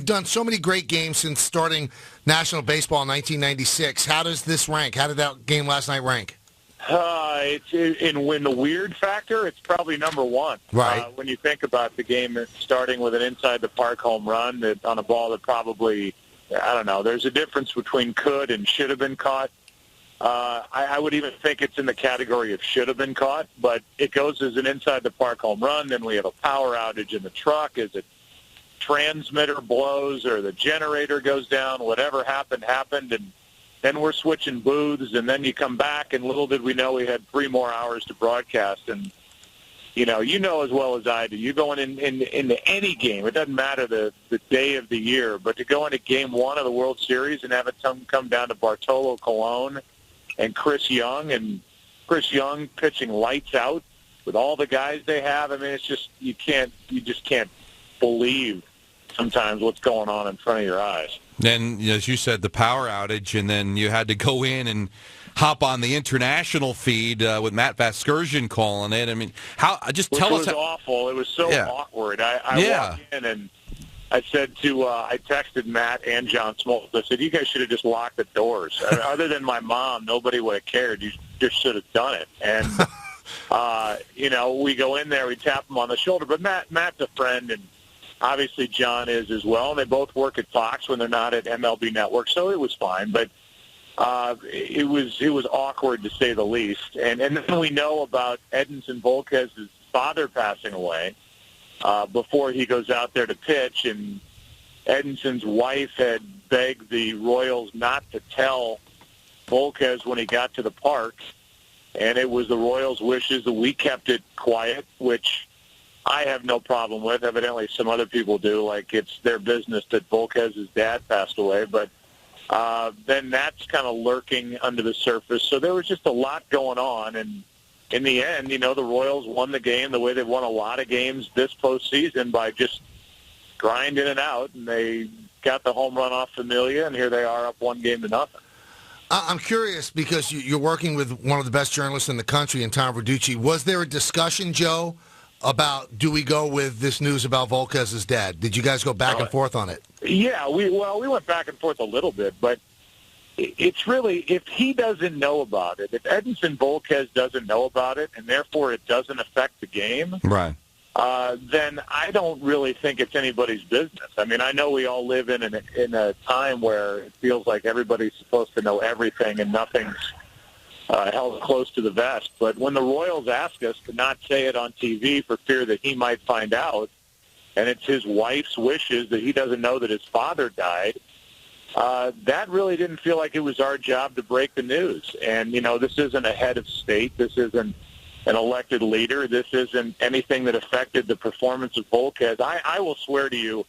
you've done so many great games since starting National Baseball in 1996. How does this rank? How did that game last night rank? It's in the weird factor, it's probably number one. Right. When you think about the game starting with an inside-the-park home run on a ball that probably, I don't know, there's a difference between could and should have been caught. I would even think it's in the category of should have been caught, but it goes as an inside-the-park home run. Then we have a power outage in the truck. As it transmitter blows or the generator goes down, whatever happened, and then we're switching booths, and then you come back, and little did we know we had 3 more hours to broadcast. And, you know as well as I do, you go into any game, it doesn't matter the day of the year, but to go into Game 1 of the World Series and have it come down to Bartolo Colon and Chris Young pitching lights out with all the guys they have, I mean, it's just you just can't believe sometimes what's going on in front of your eyes. Then, as you said, the power outage, and then you had to go in and hop on the international feed with Matt Vasgersian calling it. I mean, tell us. It was awful. It was so awkward. I walked in and I said I texted Matt and John Smoltz. I said, you guys should have just locked the doors. Other than my mom, nobody would have cared. You just should have done it. And, we go in there, we tap him on the shoulder. But Matt's a friend, and obviously John is as well. And they both work at Fox when they're not at MLB Network, so it was fine. But it was awkward, to say the least. And then we know about Edinson Volquez's father passing away before he goes out there to pitch. And Edinson's wife had begged the Royals not to tell Volquez when he got to the park. And it was the Royals' wishes that we kept it quiet, which I have no problem with. Evidently some other people do, like it's their business that Volquez's dad passed away. But then that's kind of lurking under the surface. So there was just a lot going on. And in the end, the Royals won the game the way they've won a lot of games this postseason, by just grinding it out. And they got the home run off Familia, and here they are up 1-0. I'm curious, because you're working with one of the best journalists in the country, in Tom Verducci. Was there a discussion, Joe, about do we go with this news about Volquez's dad? Did you guys go back and forth on it? Yeah, we went back and forth a little bit, but it's really, if he doesn't know about it, if Edinson Volquez doesn't know about it, and therefore it doesn't affect the game, right? Then I don't really think it's anybody's business. I mean, I know we all live in a time where it feels like everybody's supposed to know everything and nothing's held close to the vest. But when the Royals ask us to not say it on TV for fear that he might find out, and it's his wife's wishes that he doesn't know that his father died, that really didn't feel like it was our job to break the news. And, this isn't a head of state. This isn't an elected leader. This isn't anything that affected the performance of Volquez. I will swear to you,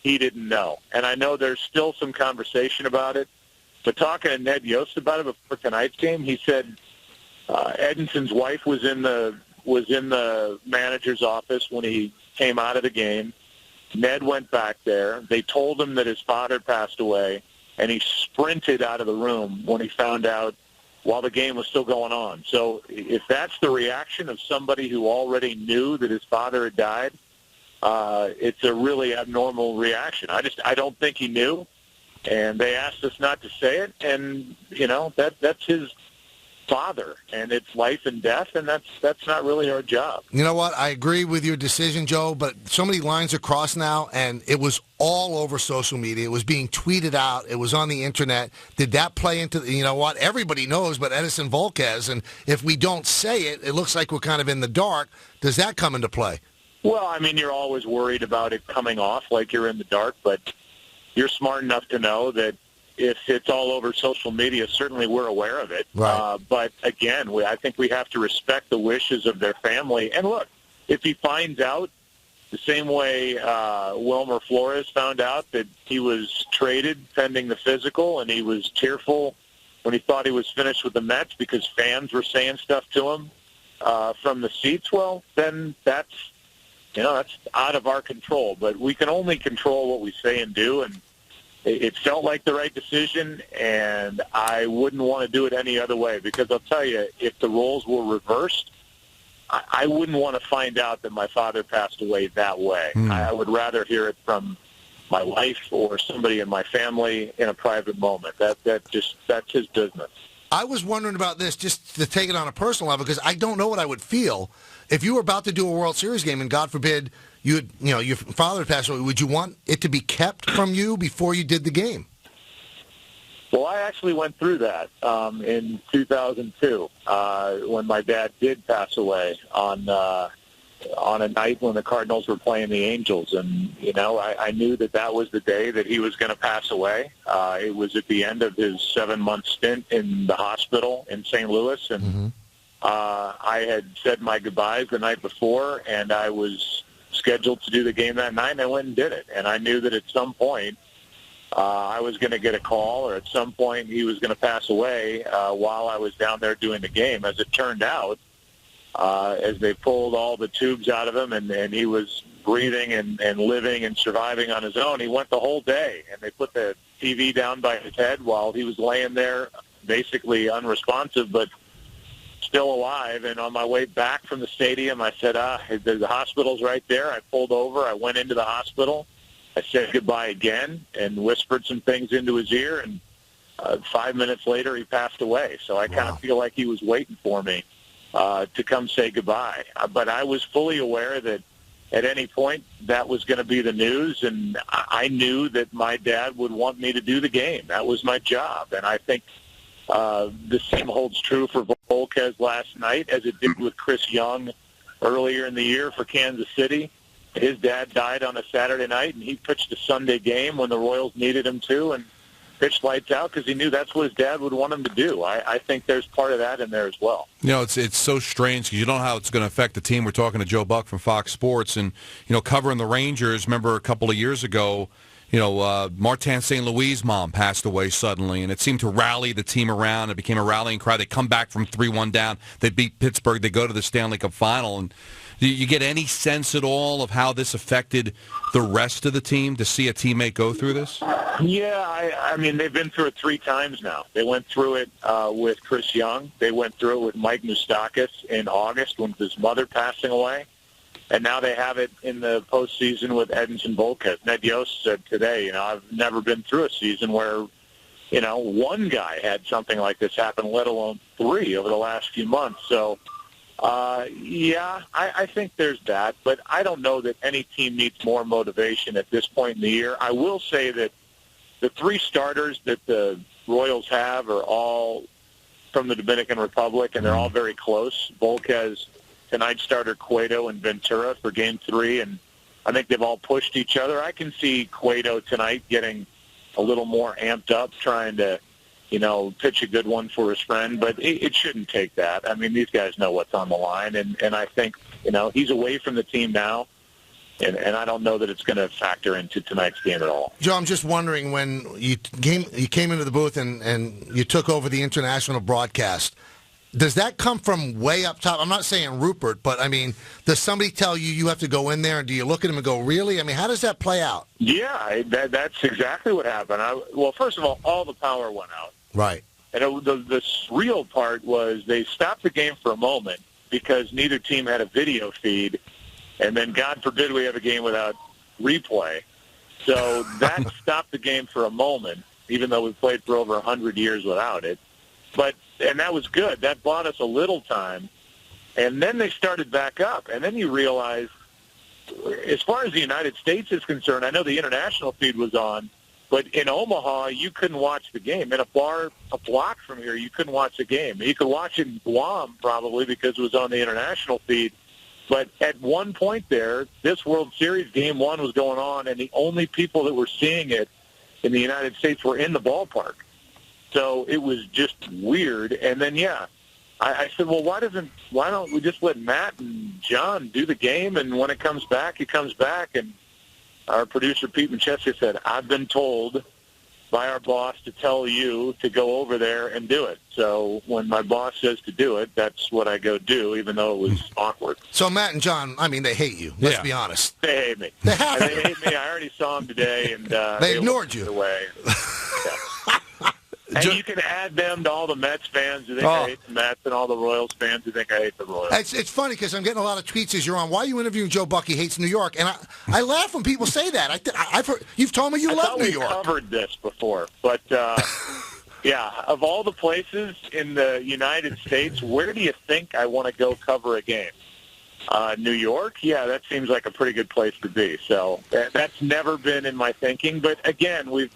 he didn't know. And I know there's still some conversation about it. But talking to Ned Yost about it before tonight's game, he said Edinson's wife was in the manager's office when he came out of the game. Ned went back there. They told him that his father passed away, and he sprinted out of the room when he found out while the game was still going on. So if that's the reaction of somebody who already knew that his father had died, it's a really abnormal reaction. I don't think he knew, and they asked us not to say it, and that's his father, and it's life and death, and that's not really our job. You know what? I agree with your decision, Joe, but so many lines are crossed now, and it was all over social media. It was being tweeted out. It was on the Internet. Did that play into, what? Everybody knows but Edinson Volquez, and if we don't say it, it looks like we're kind of in the dark. Does that come into play? Well, I mean, you're always worried about it coming off like you're in the dark, but you're smart enough to know that if it's all over social media, certainly we're aware of it. Right. But again, I think we have to respect the wishes of their family. And look, if he finds out the same way Wilmer Flores found out that he was traded pending the physical, and he was tearful when he thought he was finished with the Mets because fans were saying stuff to him from the seats, well, then that's out of our control. But we can only control what we say and do, and it felt like the right decision, and I wouldn't want to do it any other way, because I'll tell you, if the roles were reversed, I wouldn't want to find out that my father passed away that way. I would rather hear it from my wife or somebody in my family in a private moment. That's his business. I was wondering about this, just to take it on a personal level, because I don't know what I would feel if you were about to do a World Series game, and God forbid your father passed away. Would you want it to be kept from you before you did the game? Well, I actually went through that in 2002 when my dad did pass away on a night when the Cardinals were playing the Angels. And, I knew that was the day that he was going to pass away. It was at the end of his 7-month stint in the hospital in St. Louis. And I had said my goodbyes the night before, and I was scheduled to do the game that night, and I went and did it. And I knew that at some point I was going to get a call, or at some point he was going to pass away while I was down there doing the game. As it turned out, as they pulled all the tubes out of him and he was breathing and living and surviving on his own, he went the whole day. And they put the TV down by his head while he was laying there basically unresponsive but still alive. And on my way back from the stadium, I said, the hospital's right there. I pulled over. I went into the hospital. I said goodbye again and whispered some things into his ear. And 5 minutes later, he passed away. So I kind of feel like he was waiting for me to come say goodbye. But I was fully aware that at any point that was going to be the news, and I knew that my dad would want me to do the game. That was my job. And I think the same holds true for Volquez last night as it did with Chris Young earlier in the year for Kansas City. His dad died on a Saturday night, and he pitched a Sunday game when the Royals needed him to, and pitched lights out because he knew that's what his dad would want him to do. I think there's part of that in there as well. It's so strange because you don't know how it's going to affect the team. We're talking to Joe Buck from Fox Sports, and covering the Rangers. Remember a couple of years ago, Martin St. Louis' mom passed away suddenly, and it seemed to rally the team around. It became a rallying cry. They come back from 3-1 down. They beat Pittsburgh. They go to the Stanley Cup final. And do you get any sense at all of how this affected the rest of the team to see a teammate go through this? Yeah, I mean, they've been through it 3 times now. They went through it with Chris Young. They went through it with Mike Moustakas in August when his mother passing away. And now they have it in the postseason with Edinson Volquez. Ned Yost said today, I've never been through a season where, one guy had something like this happen, let alone 3 over the last few months. So, I think there's that. But I don't know that any team needs more motivation at this point in the year. I will say that the 3 starters that the Royals have are all from the Dominican Republic, and they're all very close. Volquez, tonight's starter Cueto and Ventura for Game 3, and I think they've all pushed each other. I can see Cueto tonight getting a little more amped up, trying to, pitch a good one for his friend, but it shouldn't take that. I mean, these guys know what's on the line, and I think, he's away from the team now, and I don't know that it's going to factor into tonight's game at all. Joe, I'm just wondering, when you came into the booth and you took over the international broadcast, does that come from way up top? I'm not saying Rupert, but, I mean, does somebody tell you have to go in there, and do you look at him and go, really? I mean, how does that play out? Yeah, that's exactly what happened. Well, first of all the power went out. Right. And the real part was they stopped the game for a moment because neither team had a video feed, and then, God forbid, we have a game without replay. So that stopped the game for a moment, even though we played for over 100 years without it. And that was good. That bought us a little time. And then they started back up. And then you realize, as far as the United States is concerned, I know the international feed was on, but in Omaha, you couldn't watch the game. In a bar a block from here, you couldn't watch the game. You could watch it in Guam, probably, because it was on the international feed. But at one point there, this World Series Game 1 was going on, and the only people that were seeing it in the United States were in the ballpark. So it was just weird. And then, I said, well, why don't we just let Matt and John do the game, and when it comes back, it comes back. And our producer, Pete Manchester, said, I've been told by our boss to tell you to go over there and do it. So when my boss says to do it, that's what I go do, even though it was awkward. So Matt and John, I mean, they hate you. Let's be honest. They hate me. They hate me. I already saw them today, and they ignored you. Away. And you can add them to all the Mets fans who think I hate the Mets and all the Royals fans who think I hate the Royals. It's funny because I'm getting a lot of tweets as you're on. Why are you interviewing Joe Buck? He hates New York. And I laugh when people say that. I've heard, you've told me you love New York. I covered this before. But, yeah, of all the places in the United States, where do you think I want to go cover a game? New York? Yeah, that seems like a pretty good place to be. So that's never been in my thinking. But, again, when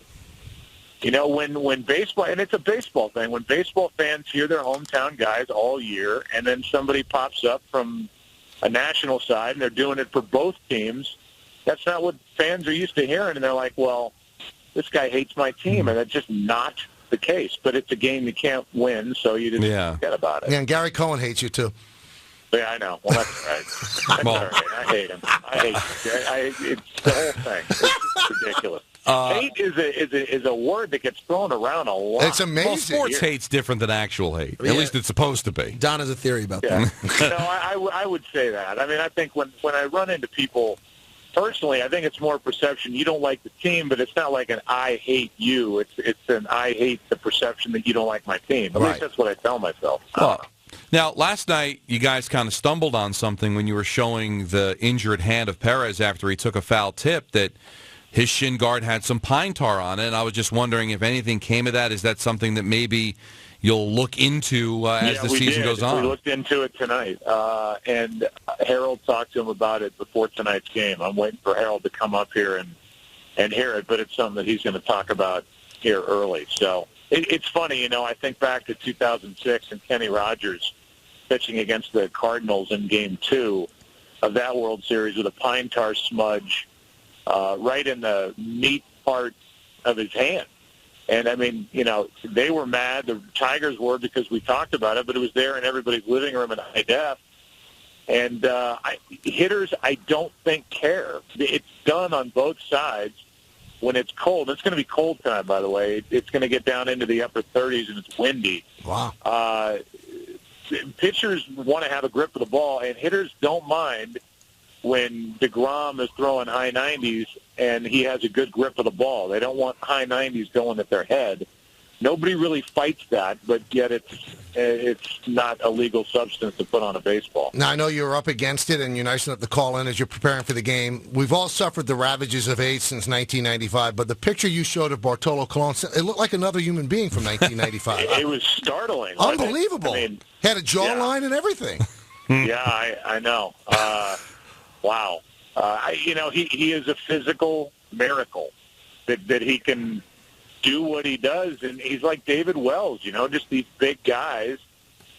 baseball, and it's a baseball thing, when baseball fans hear their hometown guys all year and then somebody pops up from a national side and they're doing it for both teams, that's not what fans are used to hearing. And they're like, well, this guy hates my team. And that's just not the case. But it's a game you can't win, so you just forget about it. Yeah, and Gary Cohen hates you, too. Yeah, I know. Well, that's right. That's all right. I hate him. It's the whole thing. It's just ridiculous. Hate is a word that gets thrown around a lot. It's amazing. Well, sports hate's different than actual hate. At least it's supposed to be. Don has a theory about that. No, I would say that. I mean, I think when I run into people, personally, I think it's more perception. You don't like the team, but it's not like an I hate you. It's an I hate the perception that you don't like my team. At least that's what I tell myself. Now, last night, you guys kind of stumbled on something when you were showing the injured hand of Perez after he took a foul tip, that his shin guard had some pine tar on it, and I was just wondering if anything came of that. Is that something that maybe you'll look into as the season goes on? We looked into it tonight, and Harold talked to him about it before tonight's game. I'm waiting for Harold to come up here and hear it, but it's something that he's going to talk about here early. So it's funny, I think back to 2006 and Kenny Rogers pitching against the Cardinals in Game 2 of that World Series with a pine tar smudge right in the meat part of his hand. And, I mean, they were mad. The Tigers were because we talked about it, but it was there in everybody's living room in high def. And hitters, I don't think, care. It's done on both sides when it's cold. It's going to be cold tonight, by the way. It's going to get down into the upper 30s, and it's windy. Wow. Pitchers want to have a grip of the ball, and hitters don't mind when DeGrom is throwing high 90s and he has a good grip of the ball. They don't want high 90s going at their head. Nobody really fights that, but yet it's not a legal substance to put on a baseball. Now, I know you're up against it, and you're nice enough to call in as you're preparing for the game. We've all suffered the ravages of AIDS since 1995, but the picture you showed of Bartolo Colon, it looked like another human being from 1995. It was startling. Unbelievable. I mean, had a jawline and everything. Yeah, I know. Wow. He is a physical miracle that he can do what he does, and he's like David Wells, just these big guys,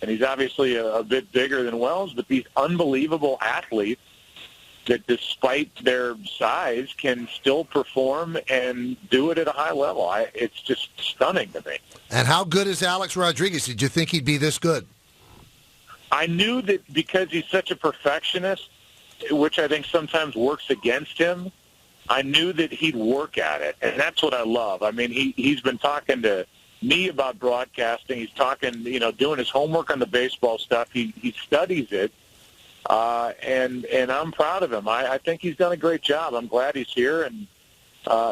and he's obviously a bit bigger than Wells, but these unbelievable athletes that despite their size can still perform and do it at a high level. It's just stunning to me. And how good is Alex Rodriguez? Did you think he'd be this good? I knew that because he's such a perfectionist, which I think sometimes works against him, I knew that he'd work at it, and that's what I love. I mean, he's been talking to me about broadcasting. He's talking, doing his homework on the baseball stuff. He studies it, and I'm proud of him. I think he's done a great job. I'm glad he's here, and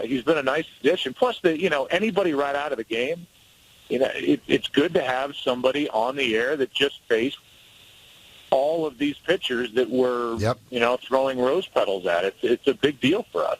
he's been a nice addition. Plus, anybody right out of the game, it's good to have somebody on the air that just faced all of these pitchers that were, throwing rose petals at it. It's a big deal for us.